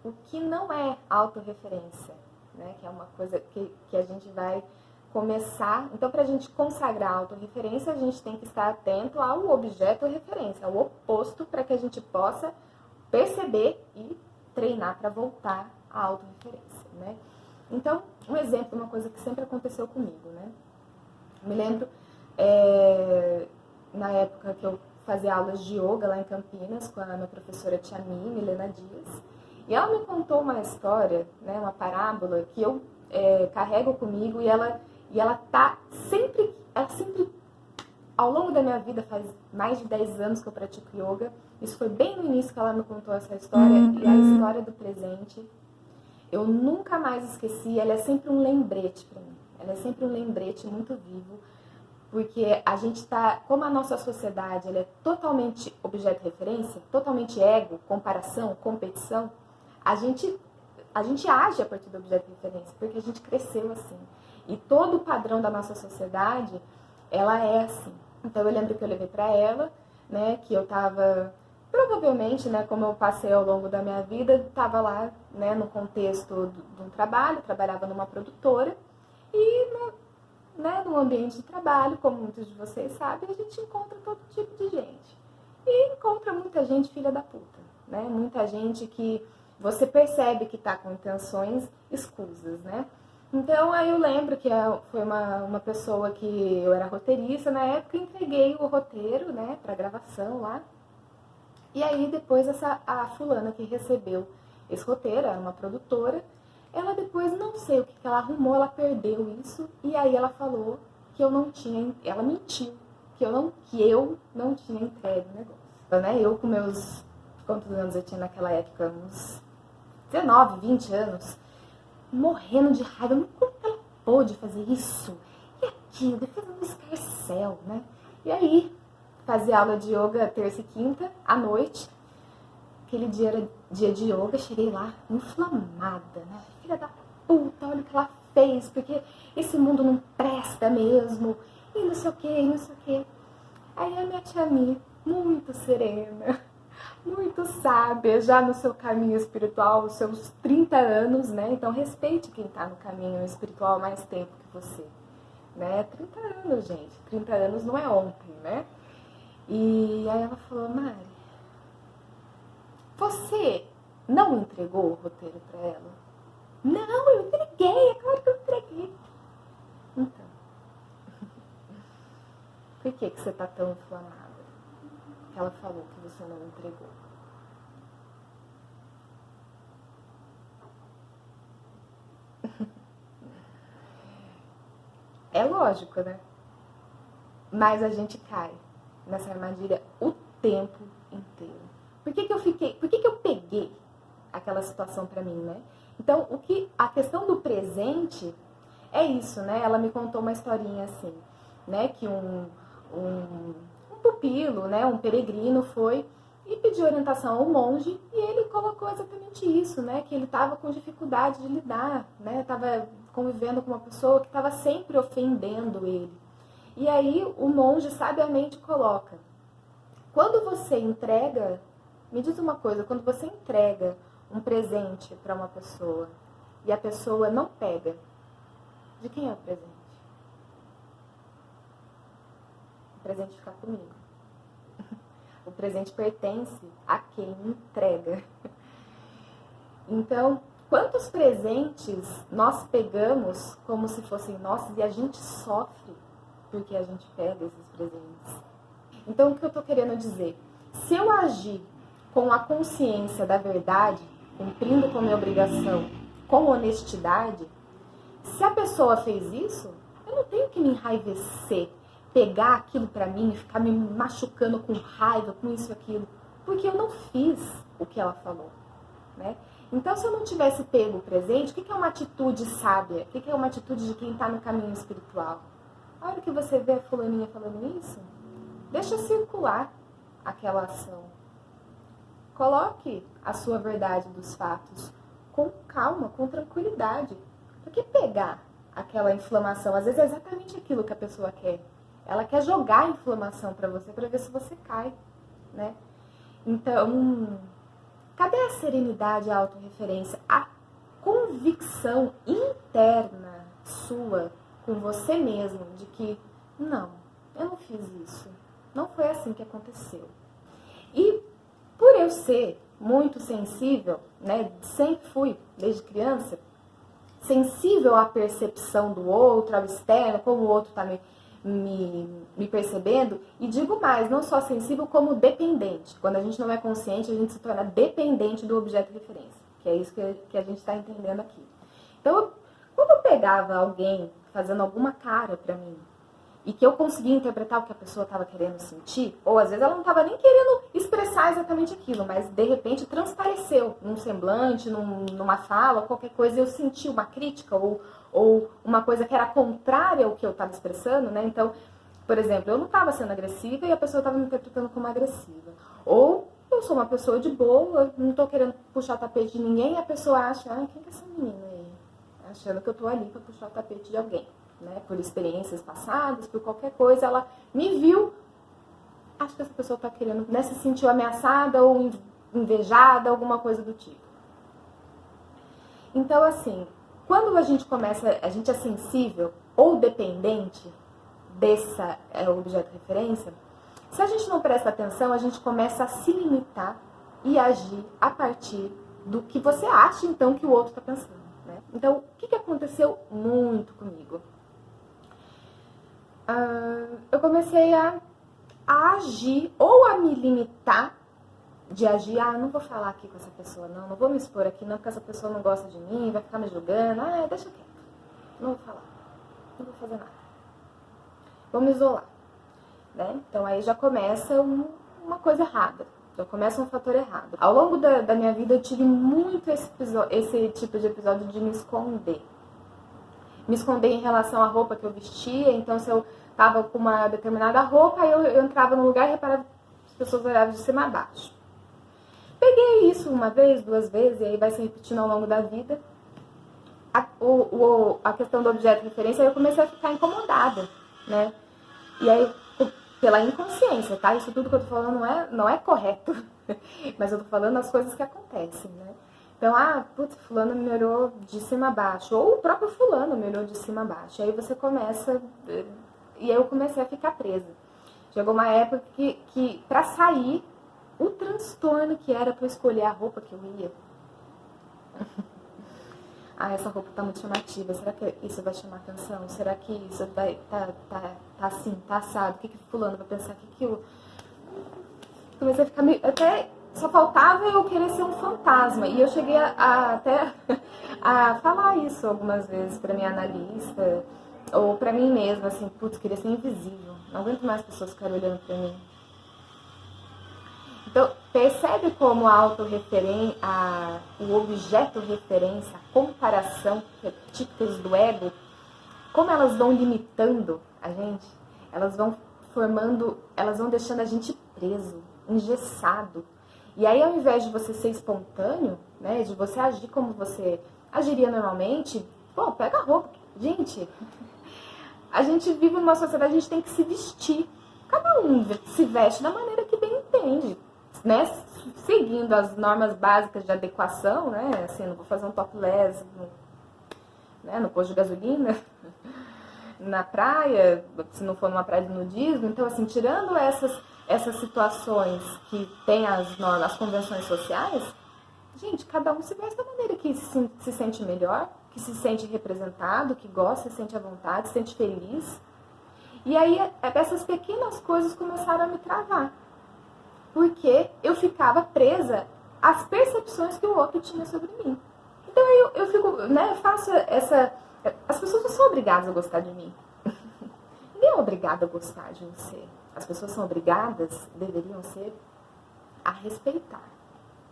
o que não é autorreferência, né? Que é uma coisa que a gente vai começar. Então, para a gente consagrar a autorreferência, a gente tem que estar atento ao objeto referência, ao oposto, para que a gente possa perceber e treinar para voltar à autorreferência, né? Então, um exemplo, uma coisa que sempre aconteceu comigo, né? Me lembro, na época que eu fazia aulas de yoga lá em Campinas com a minha professora Tia Milena Dias, e ela me contou uma história, né, uma parábola que eu carrego comigo e ela tá sempre, ao longo da minha vida, faz mais de 10 anos que eu pratico yoga, isso foi bem no início que ela me contou essa história, e a história do presente, eu nunca mais esqueci, ela é sempre um lembrete para mim, ela é sempre um lembrete muito vivo, porque a gente tá, como a nossa sociedade ela é totalmente objeto de referência, totalmente ego, comparação, competição, a gente age a partir do objeto de referência, porque a gente cresceu assim. E todo o padrão da nossa sociedade, ela é assim. Então eu lembro que eu levei para ela, né, que eu tava, provavelmente, né, como eu passei ao longo da minha vida, tava lá, né, no contexto de um trabalho, trabalhava numa produtora, e no ambiente de trabalho, como muitos de vocês sabem, a gente encontra todo tipo de gente. E encontra muita gente filha da puta, né? Muita gente que você percebe que tá com intenções escusas, né? Então, aí eu lembro que foi uma pessoa que eu era roteirista na época, entreguei o roteiro, né, pra gravação lá. E aí, depois, a fulana que recebeu esse roteiro, era uma produtora, ela depois, não sei o que ela arrumou, ela perdeu isso, e aí ela falou que eu não tinha, ela mentiu, que eu não tinha entregue o negócio. Então, né, eu com meus, quantos anos eu tinha naquela época? Uns 19, 20 anos, morrendo de raiva, como ela pôde fazer isso? E aquilo, depois um escarcel, né? E aí, fazia aula de yoga terça e quinta, à noite. Aquele dia era dia de yoga, cheguei lá inflamada, né? Filha da puta, olha o que ela fez, porque esse mundo não presta mesmo, e não sei o que, não sei o que. Aí a minha tia Mi, muito serena, muito sábia, já no seu caminho espiritual, os seus 30 anos, né? Então respeite quem tá no caminho espiritual há mais tempo que você, né? 30 anos, gente, 30 anos não é ontem, né? E aí ela falou, Mari, você não entregou o roteiro pra ela? Não, eu entreguei, é claro que eu entreguei. Então, por que você tá tão inflamada? Que ela falou que você não entregou. É lógico, né? Mas a gente cai nessa armadilha o tempo inteiro. Por que eu peguei aquela situação pra mim, né? Então, a questão do presente é isso, né? Ela me contou uma historinha assim, né? Que um pupilo, né? Um peregrino foi e pediu orientação ao monge e ele colocou exatamente isso, né? Que ele estava com dificuldade de lidar, né? Estava convivendo com uma pessoa que estava sempre ofendendo ele. E aí o monge sabiamente coloca, quando você entrega, me diz uma coisa, quando você entrega um presente para uma pessoa e a pessoa não pega, de quem é o presente? O presente fica comigo. O presente pertence a quem entrega. Então, quantos presentes nós pegamos como se fossem nossos e a gente sofre porque a gente pega esses presentes? Então, o que eu estou querendo dizer? Se eu agir com a consciência da verdade, cumprindo com a minha obrigação, com honestidade, se a pessoa fez isso, eu não tenho que me enraivecer, pegar aquilo pra mim e ficar me machucando com raiva, com isso e aquilo, porque eu não fiz o que ela falou, né? Então, se eu não tivesse pego o presente, o que é uma atitude sábia? O que é uma atitude de quem está no caminho espiritual? A hora que você vê a fulaninha falando isso, deixa circular aquela ação. Coloque a sua verdade dos fatos com calma, com tranquilidade. Por que pegar aquela inflamação? Às vezes é exatamente aquilo que a pessoa quer. Ela quer jogar a inflamação para você para ver se você cai, né? Então, Cadê a serenidade, a autorreferência, a convicção interna sua com você mesmo de que não, eu não fiz isso, não foi assim que aconteceu. E por eu ser muito sensível, né, sempre fui, desde criança, sensível à percepção do outro, ao externo, como o outro está me percebendo, e digo mais, não só sensível, como dependente. Quando a gente não é consciente, a gente se torna dependente do objeto de referência, que é isso que a gente está entendendo aqui. Então, quando eu pegava alguém fazendo alguma cara para mim, e que eu conseguia interpretar o que a pessoa estava querendo sentir, ou às vezes ela não estava nem querendo expressar exatamente aquilo, mas de repente transpareceu num semblante, numa fala, qualquer coisa, eu senti uma crítica ou uma coisa que era contrária ao que eu estava expressando, né? Então, por exemplo, eu não estava sendo agressiva e a pessoa estava me interpretando como agressiva. Ou eu sou uma pessoa de boa, não estou querendo puxar o tapete de ninguém e a pessoa acha, quem que é essa menina aí? Achando que eu estou ali para puxar o tapete de alguém. Né, por experiências passadas, por qualquer coisa, ela me viu, acho que essa pessoa está querendo, né, se sentiu ameaçada ou invejada, alguma coisa do tipo. Então, assim, quando a gente é sensível ou dependente dessa objeto de referência, se a gente não presta atenção, a gente começa a se limitar e agir a partir do que você acha, então, que o outro está pensando. Né? Então, o que aconteceu muito comigo? Eu comecei a agir ou a me limitar de agir, não vou falar aqui com essa pessoa, não vou me expor aqui, não, porque essa pessoa não gosta de mim, vai ficar me julgando, deixa quieto, não vou falar, não vou fazer nada, vou me isolar, né? Então aí já começa uma coisa errada, já começa um fator errado. Ao longo da minha vida eu tive muito esse tipo de episódio de me esconder em relação à roupa que eu vestia. Então, se eu tava com uma determinada roupa, aí eu entrava num lugar e reparava que as pessoas olhavam de cima a baixo. Peguei isso uma vez, 2 vezes, e aí vai se repetindo ao longo da vida. A questão do objeto de referência, aí eu comecei a ficar incomodada, né? E aí, pela inconsciência, tá? Isso tudo que eu tô falando não é correto, mas eu tô falando as coisas que acontecem, né? Então, fulano me olhou de cima a baixo. Ou o próprio fulano me olhou de cima a baixo. Aí você começa... E aí eu comecei a ficar presa. Chegou uma época que pra sair, o transtorno que era pra eu escolher a roupa que eu ia. Essa roupa tá muito chamativa. Será que isso vai chamar atenção? Será que isso vai tá assim, tá assado? O que fulano vai pensar que aquilo... Comecei a ficar meio... Até... Só faltava eu querer ser um fantasma. E eu cheguei até a falar isso algumas vezes pra minha analista, ou pra mim mesma, assim, queria ser invisível. Não aguento mais pessoas ficarem olhando pra mim. Então, percebe como o objeto referência, a comparação, que é típicas do ego, como elas vão limitando a gente, elas vão deixando a gente preso, engessado. E aí, ao invés de você ser espontâneo, né, de você agir como você agiria normalmente, pega a roupa. Gente, a gente vive numa sociedade, a gente tem que se vestir. Cada um se veste da maneira que bem entende, né, seguindo as normas básicas de adequação, né, assim, não vou fazer um topless no posto de gasolina, na praia, se não for numa praia de nudismo. Então, assim, tirando essas situações que tem as normas, as convenções sociais, gente, cada um se veste da maneira que se sente melhor, que se sente representado, que gosta, se sente à vontade, se sente feliz. E aí, essas pequenas coisas começaram a me travar. Porque eu ficava presa às percepções que o outro tinha sobre mim. Então, eu fico, né, faço essa... As pessoas não são obrigadas a gostar de mim. Ninguém é obrigado a gostar de você. As pessoas são obrigadas, deveriam ser, a respeitar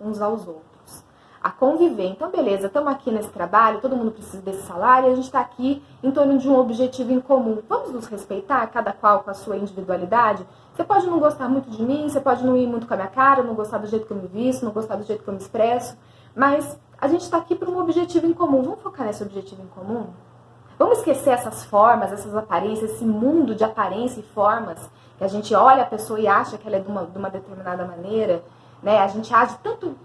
uns aos outros, a conviver. Então, beleza, estamos aqui nesse trabalho, todo mundo precisa desse salário, e a gente está aqui em torno de um objetivo em comum. Vamos nos respeitar, cada qual com a sua individualidade? Você pode não gostar muito de mim, você pode não ir muito com a minha cara, não gostar do jeito que eu me visto, não gostar do jeito que eu me expresso, mas a gente está aqui para um objetivo em comum. Vamos focar nesse objetivo em comum? Vamos esquecer essas formas, essas aparências, esse mundo de aparência e formas, que a gente olha a pessoa e acha que ela é de uma determinada maneira. né? A gente age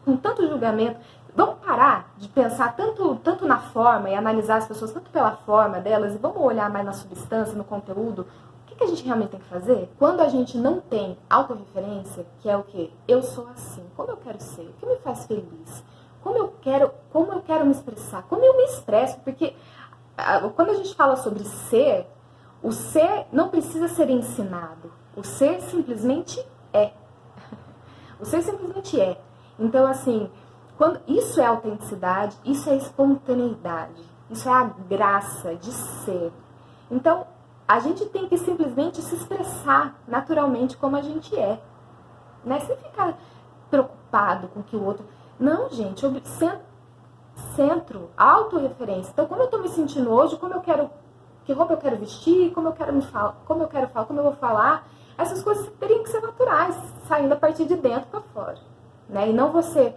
com tanto julgamento. Vamos parar de pensar tanto na forma e analisar as pessoas tanto pela forma delas e vamos olhar mais na substância, no conteúdo. O que a gente realmente tem que fazer? Quando a gente não tem autorreferência, que é o quê? Eu sou assim, como eu quero ser, o que me faz feliz, como eu quero me expressar, como eu me expresso, porque quando a gente fala sobre ser, o ser não precisa ser ensinado, o ser simplesmente é. O ser simplesmente é. Então, assim, isso é autenticidade, isso é espontaneidade, isso é a graça de ser. Então, a gente tem que simplesmente se expressar naturalmente como a gente é, né? Sem ficar preocupado com o que o outro... Não, gente, centro, autorreferência. Então, como eu tô me sentindo hoje, que roupa eu quero vestir, como eu quero falar, como eu vou falar, essas coisas teriam que ser naturais, saindo a partir de dentro para fora, né? E não você,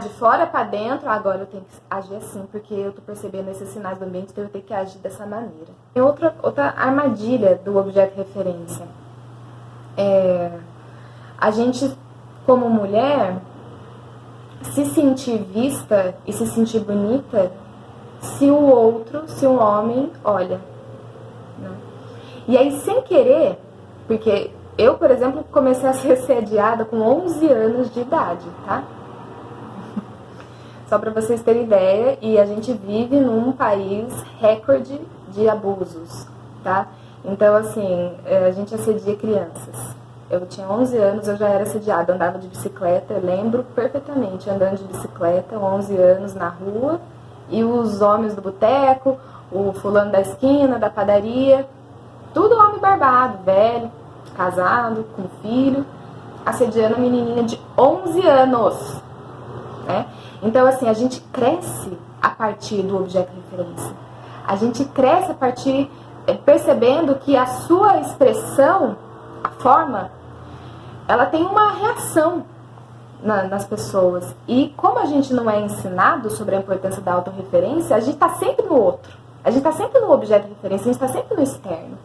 de fora para dentro, agora eu tenho que agir assim, porque eu tô percebendo esses sinais do ambiente, então eu tenho que agir dessa maneira. Tem outra armadilha do objeto referência. A gente, como mulher, se sentir vista e se sentir bonita se um homem olha, né? E aí, sem querer, porque eu, por exemplo, comecei a ser assediada com 11 anos de idade, tá? Só para vocês terem ideia, e a gente vive num país recorde de abusos, tá? Então, assim, a gente assedia crianças. Eu tinha 11 anos, eu já era assediada, andava de bicicleta, eu lembro perfeitamente, andando de bicicleta, 11 anos na rua, e os homens do boteco, o fulano da esquina, da padaria, tudo homem barbado, velho, casado, com filho, assediando a menininha de 11 anos, né? Então, assim, a gente cresce a partir do objeto de referência. A gente cresce a partir, percebendo que a sua expressão, a forma, ela tem uma reação nas pessoas. E como a gente não é ensinado sobre a importância da autorreferência, a gente está sempre no outro. A gente está sempre no objeto de referência, a gente está sempre no externo,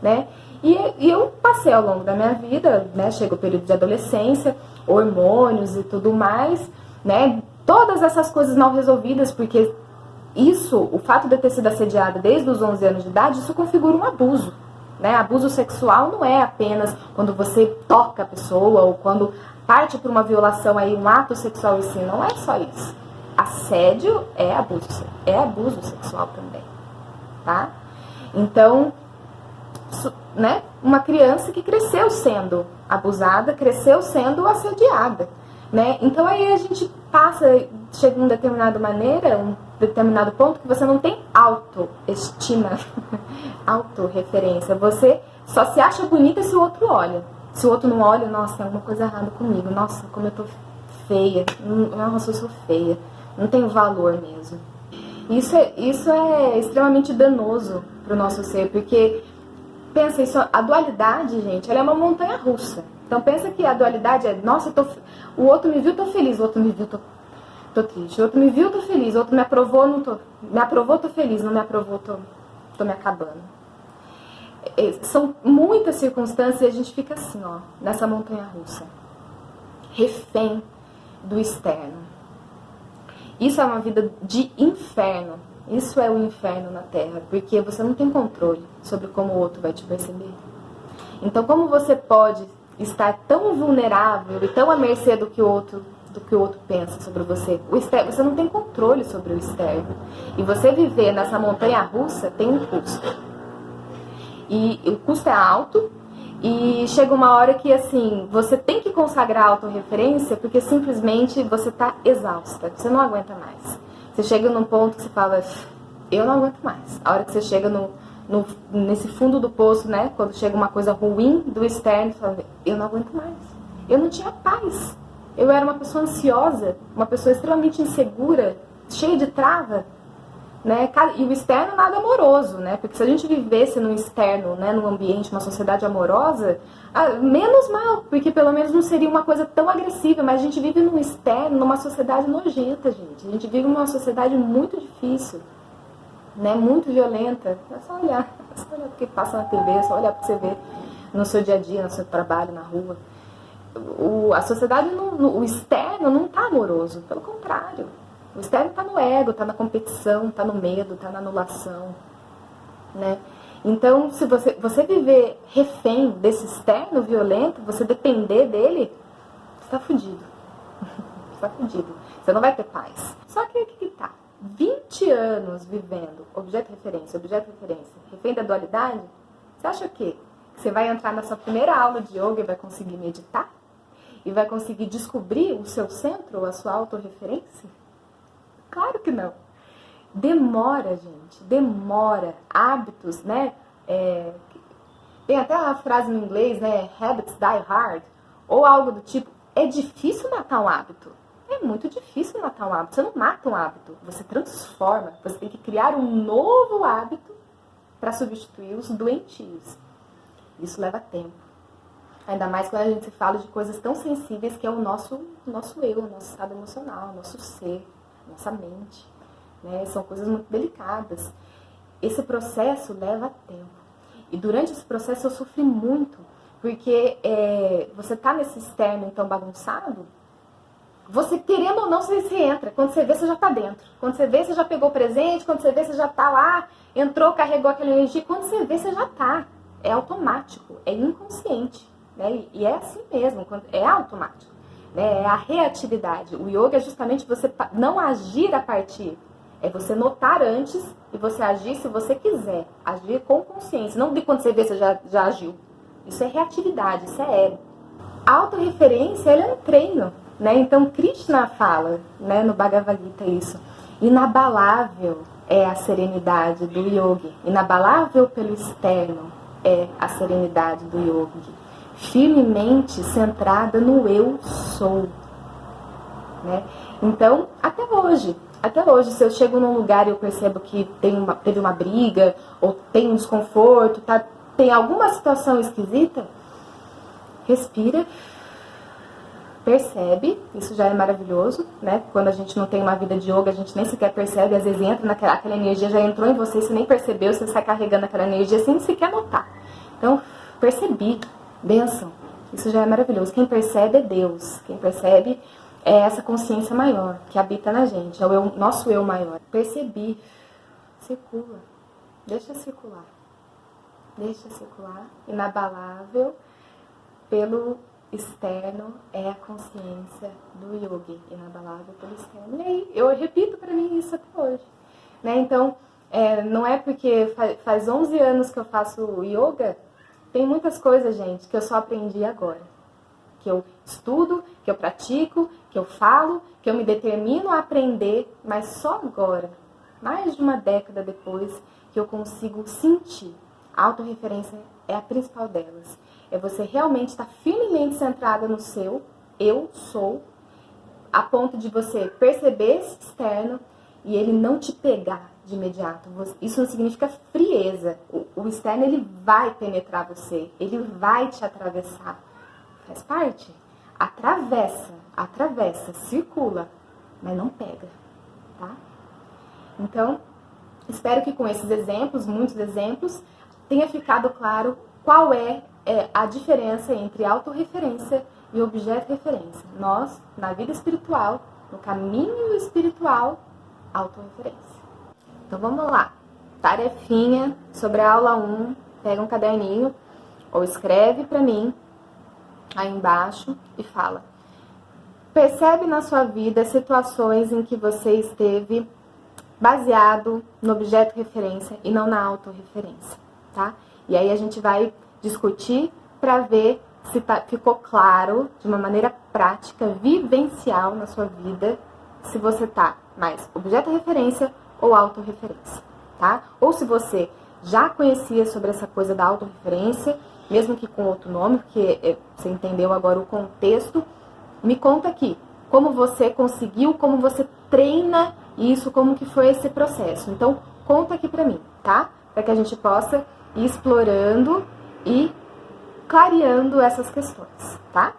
né? E eu passei ao longo da minha vida, né? Chega o período de adolescência, hormônios e tudo mais, né? Todas essas coisas mal resolvidas, porque o fato de eu ter sido assediada desde os 11 anos de idade, isso configura um abuso, né? Abuso sexual não é apenas quando você toca a pessoa ou quando parte para uma violação, aí, um ato sexual em si, não é só isso. Assédio é abuso sexual também, tá? Então, né? Uma criança que cresceu sendo abusada, cresceu sendo assediada, né? Então aí a gente chega em uma determinada maneira, um determinado ponto que você não tem autoestima, autorreferência. Você só se acha bonita se o outro olha. Se o outro não olha, nossa, tem alguma coisa errada comigo. Nossa, como eu tô feia. Nossa, eu sou feia. Não tenho valor mesmo. Isso é extremamente danoso pro nosso ser, porque pensa isso, a dualidade, gente, ela é uma montanha russa. Então pensa que a dualidade é, nossa, o outro me viu, tô feliz, o outro me viu, tô triste, o outro me viu, tô feliz, o outro me aprovou, me aprovou, tô feliz, não me aprovou, tô me acabando. São muitas circunstâncias e a gente fica assim, ó, nessa montanha russa, refém do externo. Isso é uma vida de inferno. Isso é o inferno na Terra, porque você não tem controle sobre como o outro vai te perceber. Então, como você pode estar tão vulnerável e tão à mercê do que o outro pensa sobre você? Você não tem controle sobre o externo. E você viver nessa montanha russa tem um custo. E o custo é alto, e chega uma hora que, assim, você tem que consagrar a autorreferência, porque simplesmente você está exausta, você não aguenta mais. Você chega num ponto que você fala, eu não aguento mais. A hora que você chega nesse fundo do poço, né? Quando chega uma coisa ruim do externo, você fala, eu não aguento mais. Eu não tinha paz. Eu era uma pessoa ansiosa, uma pessoa extremamente insegura, cheia de trava, né? E o externo nada amoroso, né? Porque se a gente vivesse no externo, né, num ambiente, uma sociedade amorosa, menos mal, porque pelo menos não seria uma coisa tão agressiva, mas a gente vive no externo, numa sociedade nojenta, gente. A gente vive numa sociedade muito difícil, né? Muito violenta. É só olhar o que passa na TV, é só olhar o que você vê no seu dia a dia, no seu trabalho, na rua. a sociedade, o externo não está amoroso, pelo contrário. O externo está no ego, está na competição, está no medo, está na anulação, né? Então, se você viver refém desse externo violento, você depender dele, você está fudido. Você está fudido. Você não vai ter paz. Só que o que tá? 20 anos vivendo objeto-referência, refém da dualidade, você acha o quê? Que você vai entrar na sua primeira aula de yoga e vai conseguir meditar? E vai conseguir descobrir o seu centro, a sua autorreferência? Claro que não. Demora, gente, demora. Hábitos, né? Tem até a frase em inglês, né? Habits die hard. Ou algo do tipo, é difícil matar um hábito. É muito difícil matar um hábito. Você não mata um hábito, você transforma. Você tem que criar um novo hábito para substituir os doentios. Isso leva tempo. Ainda mais quando a gente fala de coisas tão sensíveis que é o nosso eu, o nosso estado emocional, o nosso ser, nossa mente. Né? São coisas muito delicadas. Esse processo leva tempo. E durante esse processo eu sofri muito, porque você tá nesse externo então bagunçado, você querendo ou não, você entra. Quando você vê, você já tá dentro. Quando você vê, você já pegou o presente. Quando você vê, você já tá lá, entrou, carregou aquela energia. Quando você vê, você já tá. É automático, é inconsciente. Né? E é assim mesmo, é automático. Né? É a reatividade. O yoga é justamente você não agir a partir. É você notar antes e você agir se você quiser. Agir com consciência. Não de quando você vê, você já agiu. Isso é reatividade, isso é ego. A autorreferência, ela é um treino. Né? Então, Krishna fala, né, no Bhagavad Gita isso. Inabalável é a serenidade do yogi. Inabalável pelo externo é a serenidade do yogi. Firmemente centrada no eu sou. Né? Então, até hoje, se eu chego num lugar e eu percebo que teve uma briga, ou tem um desconforto, tem alguma situação esquisita, respira, percebe, isso já é maravilhoso, né? Quando a gente não tem uma vida de yoga, a gente nem sequer percebe, às vezes entra aquela energia, já entrou em você, você nem percebeu, você sai carregando aquela energia sem sequer notar. Então, percebi, bênção, isso já é maravilhoso. Quem percebe é Deus, quem percebe é essa consciência maior que habita na gente, é o nosso eu maior. Percebi, circula, deixa circular, inabalável pelo externo é a consciência do yogi, inabalável pelo externo. E aí, eu repito para mim isso até hoje. Né? Então, não é porque faz 11 anos que eu faço yoga, tem muitas coisas, gente, que eu só aprendi agora. Que eu estudo, que eu pratico, que eu falo, que eu me determino a aprender, mas só agora, mais de uma década depois, que eu consigo sentir. A autorreferência é a principal delas. É você realmente estar firmemente centrada no seu eu sou, a ponto de você perceber esse externo e ele não te pegar de imediato. Isso não significa frieza. O externo, ele vai penetrar você, ele vai te atravessar. Faz parte? Atravessa, circula, mas não pega, tá? Então, espero que com esses exemplos, muitos exemplos, tenha ficado claro qual é a diferença entre autorreferência e objeto-referência. Nós, na vida espiritual, no caminho espiritual, autorreferência. Então vamos lá. Tarefinha sobre a aula 1. Pega um caderninho ou escreve para mim aí embaixo e fala. Percebe na sua vida situações em que você esteve baseado no objeto-referência e não na autorreferência, tá? E aí a gente vai discutir para ver se ficou claro, de uma maneira prática, vivencial na sua vida, se você tá mais objeto-referência ou autorreferência, tá? Ou se você já conhecia sobre essa coisa da autorreferência, mesmo que com outro nome, porque você entendeu agora o contexto, me conta aqui, como você conseguiu, como você treina isso, como que foi esse processo. Então, conta aqui pra mim, tá? Para que a gente possa ir explorando e clareando essas questões, tá?